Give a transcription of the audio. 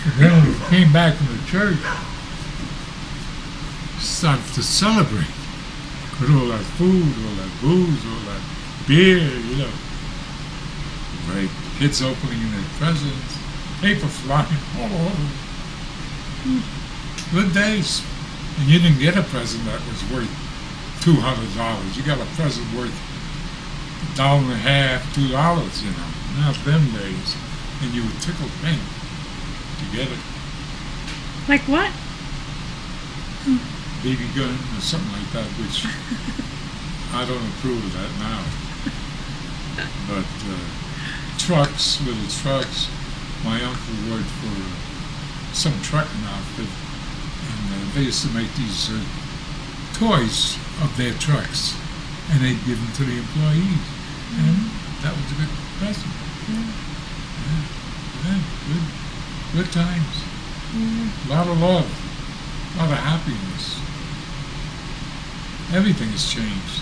And then when we came back from the church, started to celebrate with all that food, all that booze, all that beer, you know. Right? Kids opening their presents, paper flying all over. Good days. And you didn't get a present that was worth $200. You got a present worth $1.50, $2, you know. Not them days. And you would tickle pink to get it. Like what? BB gun or something like that, which I don't approve of that now. But trucks, little trucks. My uncle worked for some trucking outfit, and they used to make these toys of their trucks, and they'd give them to the employees. And that was a good present. Good times. A lot of love, a lot of happiness. Everything has changed.